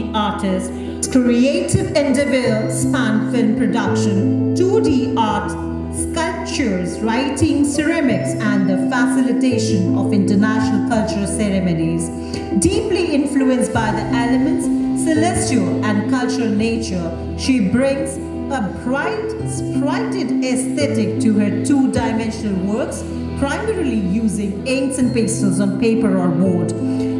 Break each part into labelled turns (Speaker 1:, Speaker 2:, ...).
Speaker 1: ecology artist. Creative endeavors span film production, 2D art, sculptures, writing, ceramics, and the facilitation of international cultural ceremonies. Deeply influenced by the elements, celestial and cultural nature, she brings a bright, spirited aesthetic to her two-dimensional works, primarily using inks and pastels on paper or board.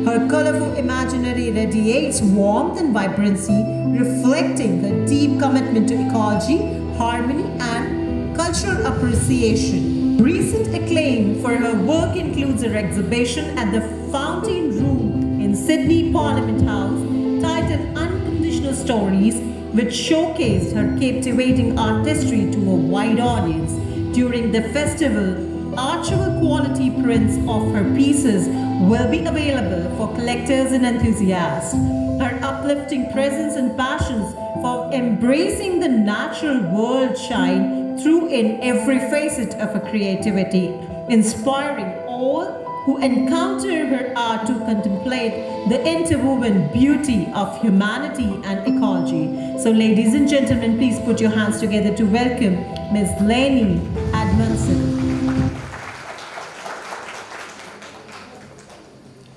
Speaker 1: Her colorful imaginary radiates warmth and vibrancy, reflecting her deep commitment to ecology, harmony, and cultural appreciation. Recent acclaim for her work includes her exhibition at the Fountain Room in Sydney Parliament House, titled Unconditional Stories, which showcased her captivating artistry to a wide audience. During the festival, archival quality prints of her pieces will be available for collectors and enthusiasts. Her uplifting presence and passions for embracing the natural world shine through in every facet of her creativity, inspiring all who encounter her art to contemplate the interwoven beauty of humanity and ecology. So ladies and gentlemen, please put your hands together to welcome Ms. Lainey Edmondson.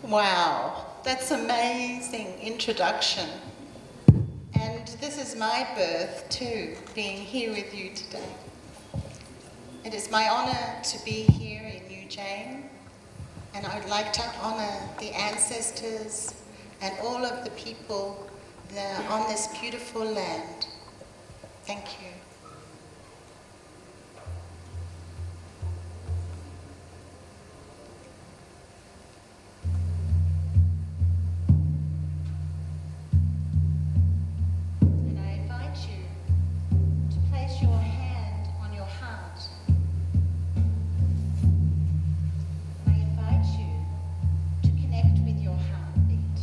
Speaker 2: Wow, that's amazing introduction. And this is my birth too, being here with you today. It is my honour to be here in New Jane, and I would like to honour the ancestors and all of the people that are on this beautiful land. Thank you. And I invite you to place your hand on your heart. I invite you to connect with your heartbeat.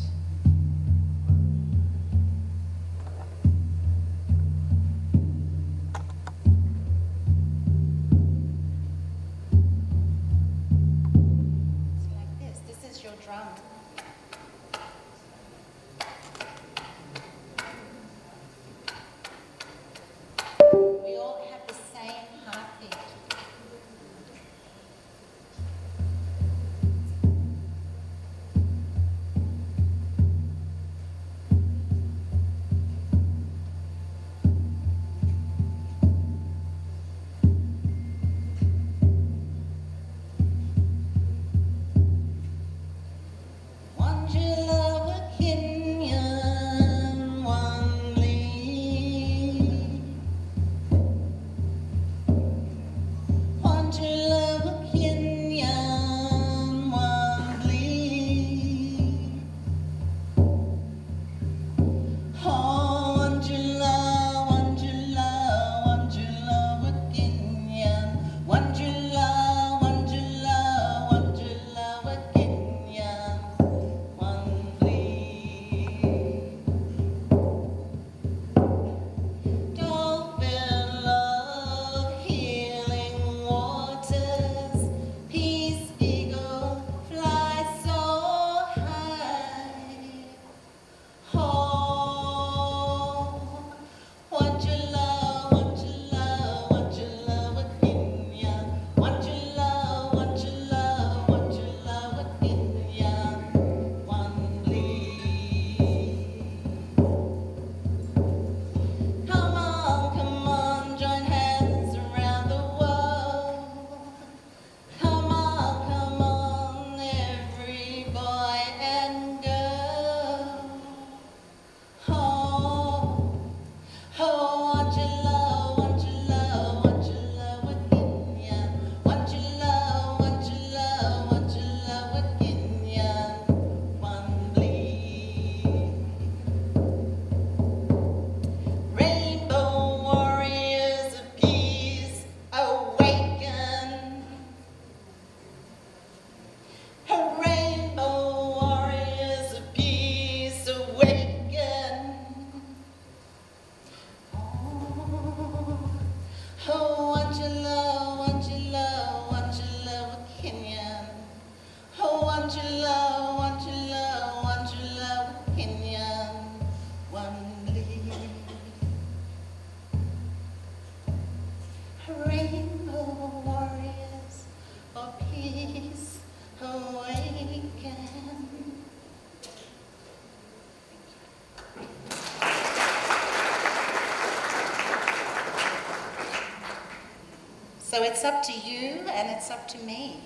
Speaker 2: So it's up to you and it's up to me.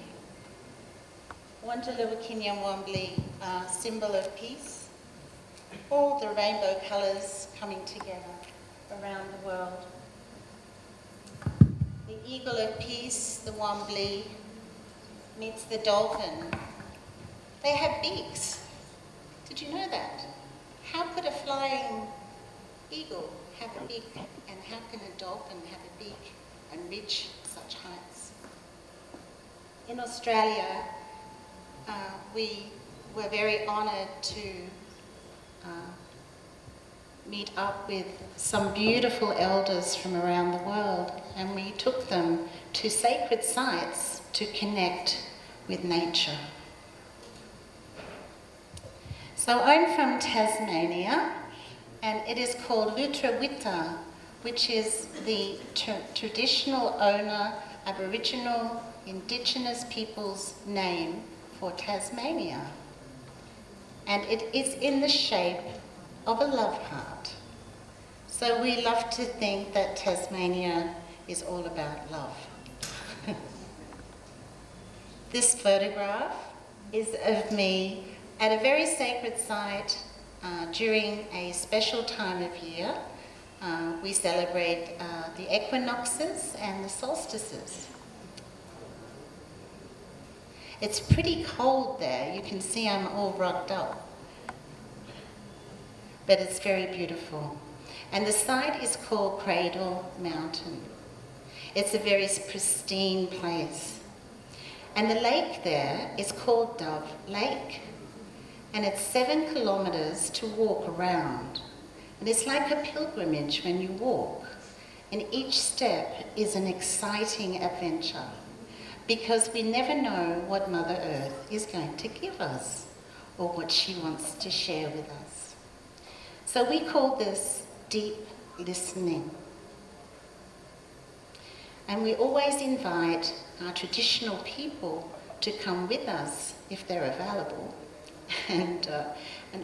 Speaker 2: Wandjulu Kinyamwambli, symbol of peace. All the rainbow colours coming together around the world. The eagle of peace, the Wambli, meets the dolphin. They have beaks. Did you know that? How could a flying eagle have a beak, and how can a dolphin have a beak and reach such heights? In Australia, we were very honoured to meet up with some beautiful elders from around the world, and we took them to sacred sites to connect with nature. So I'm from Tasmania, and it is called Lutruwita, which is the traditional owner, Aboriginal, Indigenous people's name for Tasmania. And it is in the shape of a love heart. So we love to think that Tasmania is all about love. This photograph is of me at a very sacred site during a special time of year. We celebrate the equinoxes and the solstices. It's pretty cold there. You can see I'm all rocked up. But it's very beautiful. And the site is called Cradle Mountain. It's a very pristine place. And the lake there is called Dove Lake. And it's 7 kilometres to walk around. And it's like a pilgrimage when you walk. And each step is an exciting adventure, because we never know what Mother Earth is going to give us or what she wants to share with us. So we call this deep listening. And we always invite our traditional people to come with us if they're available and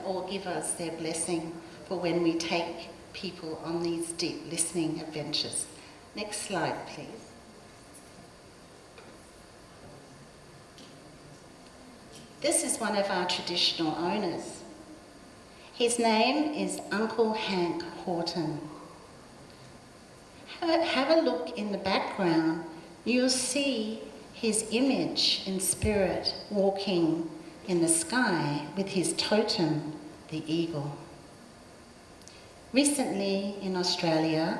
Speaker 2: all give us their blessing for when we take people on these deep listening adventures. Next slide, please. This is one of our traditional owners. His name is Uncle Hank Horton. Have a look in the background. You'll see his image in spirit walking in the sky with his totem, the eagle. Recently in Australia,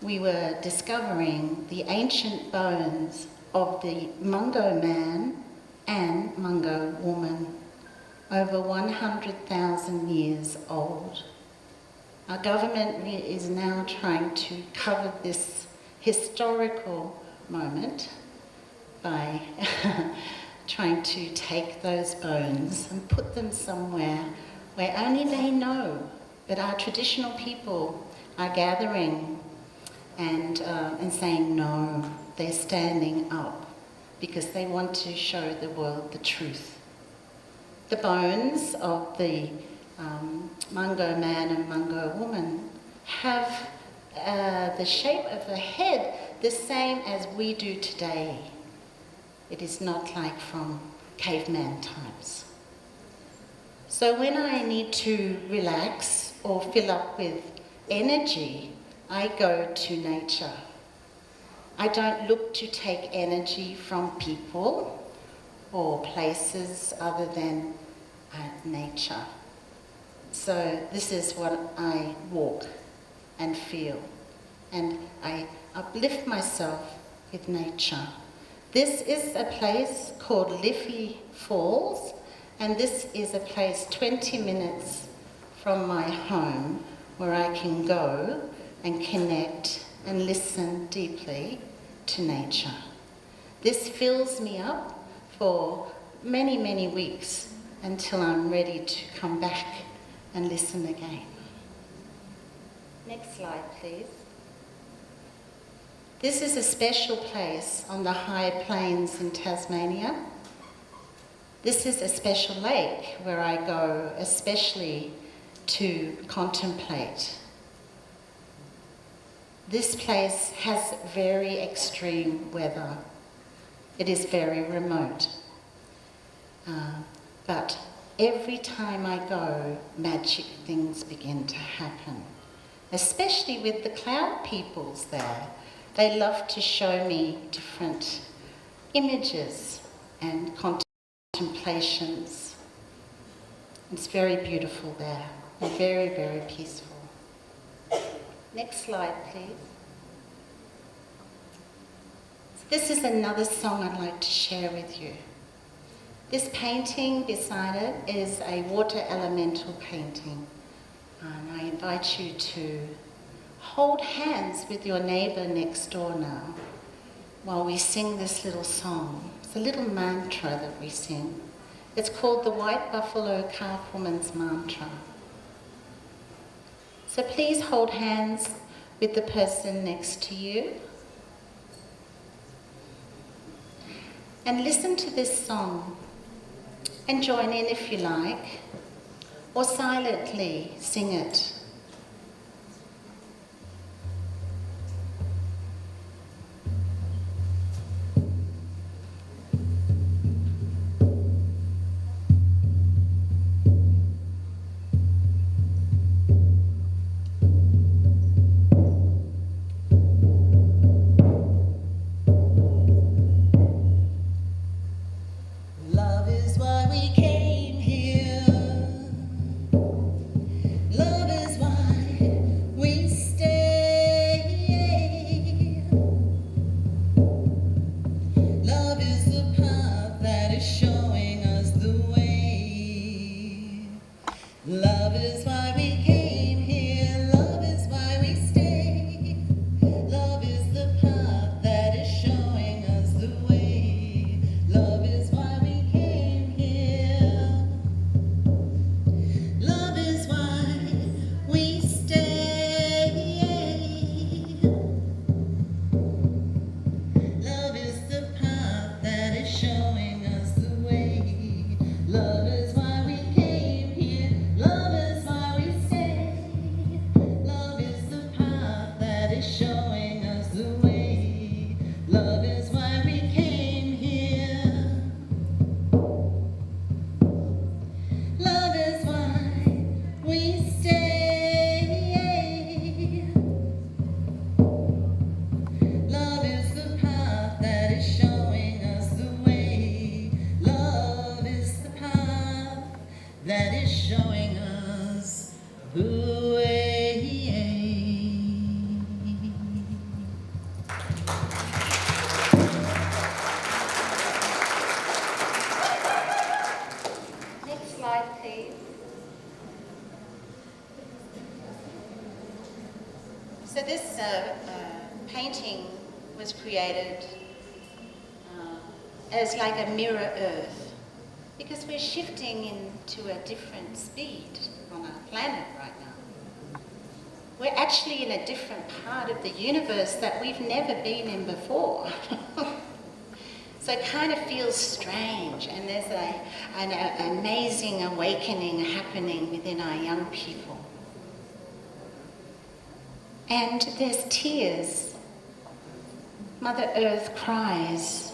Speaker 2: we were discovering the ancient bones of the Mungo man and Mungo woman, over 100,000 years old. Our government is now trying to cover this historical moment by trying to take those bones and put them somewhere where only they know. But our traditional people are gathering and saying no, they're standing up because they want to show the world the truth. The bones of the Mungo man and Mungo woman have the shape of the head the same as we do today. It is not like from caveman times. So when I need to relax or fill up with energy, I go to nature. I don't look to take energy from people or places other than nature. So this is what I walk and feel, and I uplift myself with nature. This is a place called Liffey Falls, and this is a place 20 minutes from my home where I can go and connect and listen deeply to nature. This fills me up for many, many weeks until I'm ready to come back and listen again. Next slide, please. This is a special place on the high plains in Tasmania. This is a special lake where I go especially to contemplate. This place has very extreme weather. It is very remote. But every time I go, magic things begin to happen, especially with the cloud peoples there. They love to show me different images and contemplations. It's very beautiful there and very, very peaceful. Next slide, please. So this is another song I'd like to share with you. This painting beside it is a water elemental painting. And I invite you to hold hands with your neighbour next door now while we sing this little song. It's a little mantra that we sing. It's called the White Buffalo Calf Woman's Mantra. So please hold hands with the person next to you and listen to this song and join in if you like, or silently sing it.
Speaker 3: Love is why we came here. Love is why we stay. Love is the path that is showing us the way. Love is why we came here. Love is why we stay. Love is the path that is showing us the way. Love is why we came here. Love is why we stay. Love is the path that is showing us the way. Love is why we came here. Love is why we stay. Love is the path that is showing us the way. Love is why we came here. Love is why we stay. Love is the path that is showing us the way. Love is the path that is showing us the way.
Speaker 2: Next slide, please. So this painting was created as like a mirror earth, because we're shifting into a different speed on our planet right now. We're actually in a different part of the universe that we've never been in before. So it kind of feels strange, and there's an amazing awakening happening within our young people. And there's tears. Mother Earth cries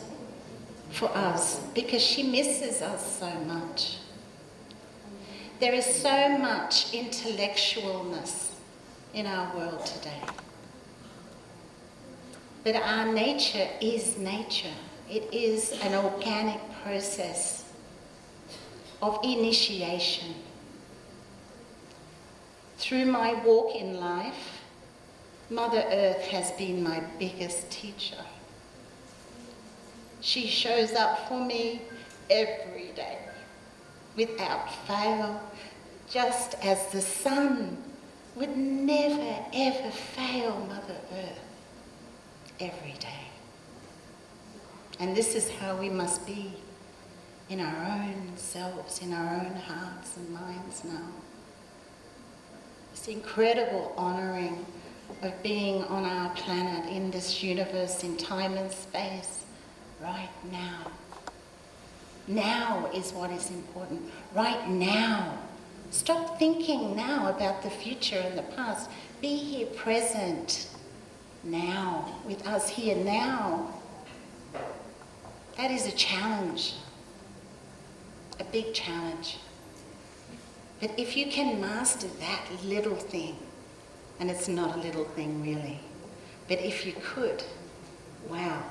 Speaker 2: for us because she misses us so much. There is so much intellectualness in our world today. But our nature is nature. It is an organic process of initiation. Through my walk in life, Mother Earth has been my biggest teacher. She shows up for me every day, without fail, just as the sun would never ever fail Mother Earth, every day. And this is how we must be in our own selves, in our own hearts and minds now. This incredible honouring of being on our planet, in this universe, in time and space, right now. Now is what is important. Right now. Stop thinking now about the future and the past. Be here present. now, with us here now. That is a challenge, a big challenge. But if you can master that little thing, and it's not a little thing really, but if you could, wow,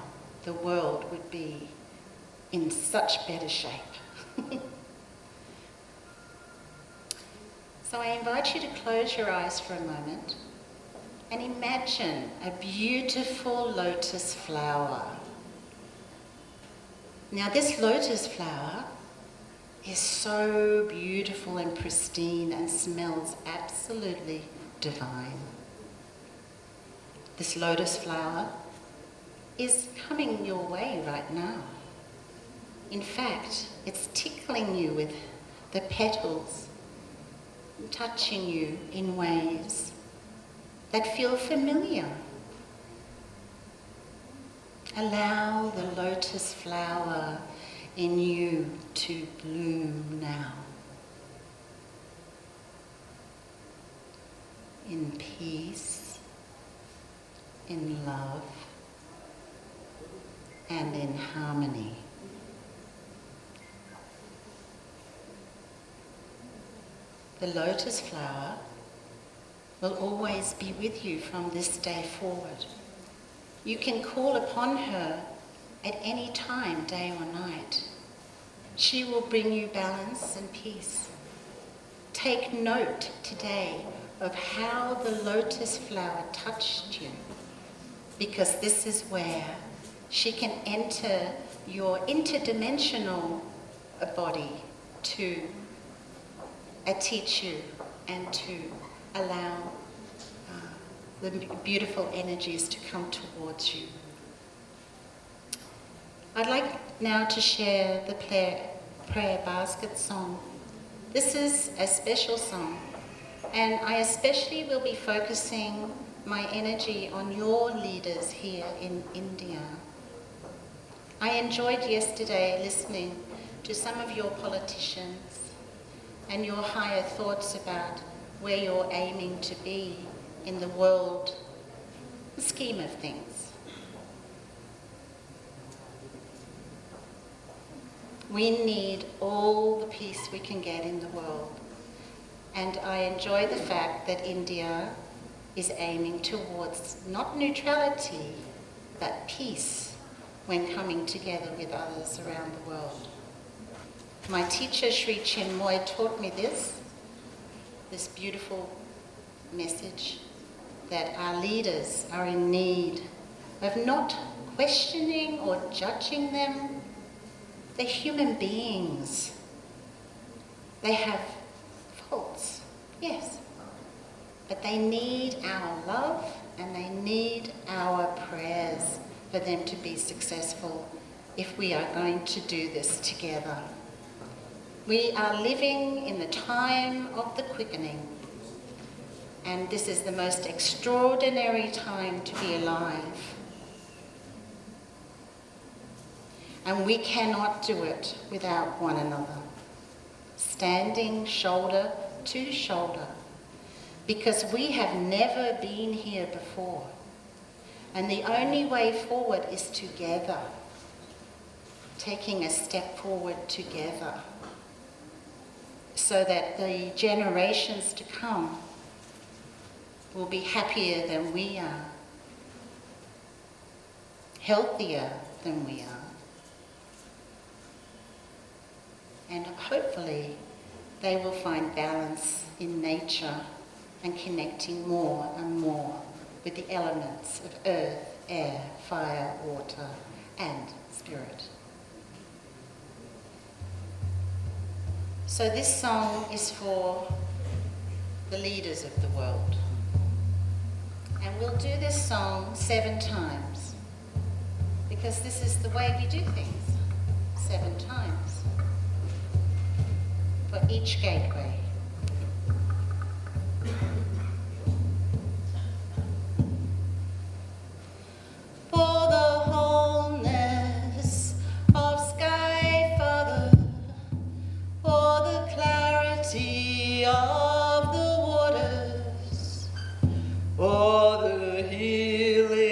Speaker 2: the world would be in such better shape. So I invite you to close your eyes for a moment and imagine a beautiful lotus flower. Now this lotus flower is so beautiful and pristine and smells absolutely divine. This lotus flower is coming your way right now. In fact, it's tickling you with the petals, touching you in ways that feel familiar. Allow the lotus flower in you to bloom now. In peace, in love, and in harmony. The lotus flower will always be with you from this day forward. You can call upon her at any time, day or night. She will bring you balance and peace. Take note today of how the lotus flower touched you, because this is where she can enter your interdimensional body to teach you and to allow the beautiful energies to come towards you. I'd like now to share the prayer basket song. This is a special song, and I especially will be focusing my energy on your leaders here in India. I enjoyed yesterday listening to some of your politicians and your higher thoughts about where you're aiming to be in the world scheme of things. We need all the peace we can get in the world. And I enjoy the fact that India is aiming towards not neutrality, but peace when coming together with others around the world. My teacher, Sri Chinmoy, taught me this beautiful message, that our leaders are in need of not questioning or judging them. They're human beings. They have faults, yes, but they need our love and they need our prayers for them to be successful if we are going to do this together. We are living in the time of the quickening, and this is the most extraordinary time to be alive. And we cannot do it without one another, standing shoulder to shoulder, because we have never been here before. And the only way forward is together, taking a step forward together, so that the generations to come will be happier than we are, healthier than we are, and hopefully they will find balance in nature and connecting more and more with the elements of earth, air, fire, water, and spirit. So this song is for the leaders of the world. And we'll do this song 7 times, because this is the way we do things, 7 times, for each gateway. For the wholeness of sky, Father, for the clarity of the waters, for the healing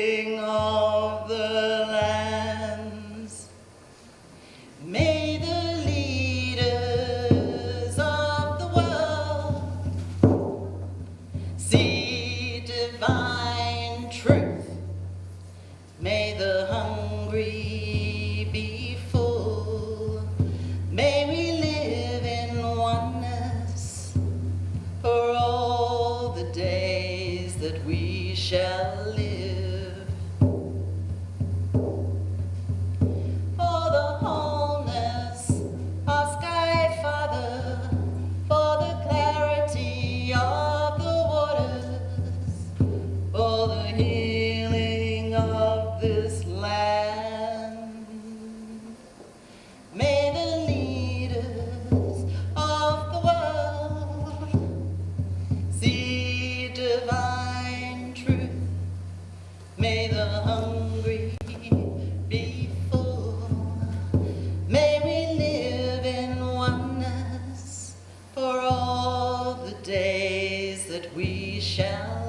Speaker 3: days that we shall live. For the wholeness of Sky Father, for the clarity of the waters, for the healing of this land. May the leaders of the world see divine truth. May the hungry be full. May we live in oneness for all the days that we shall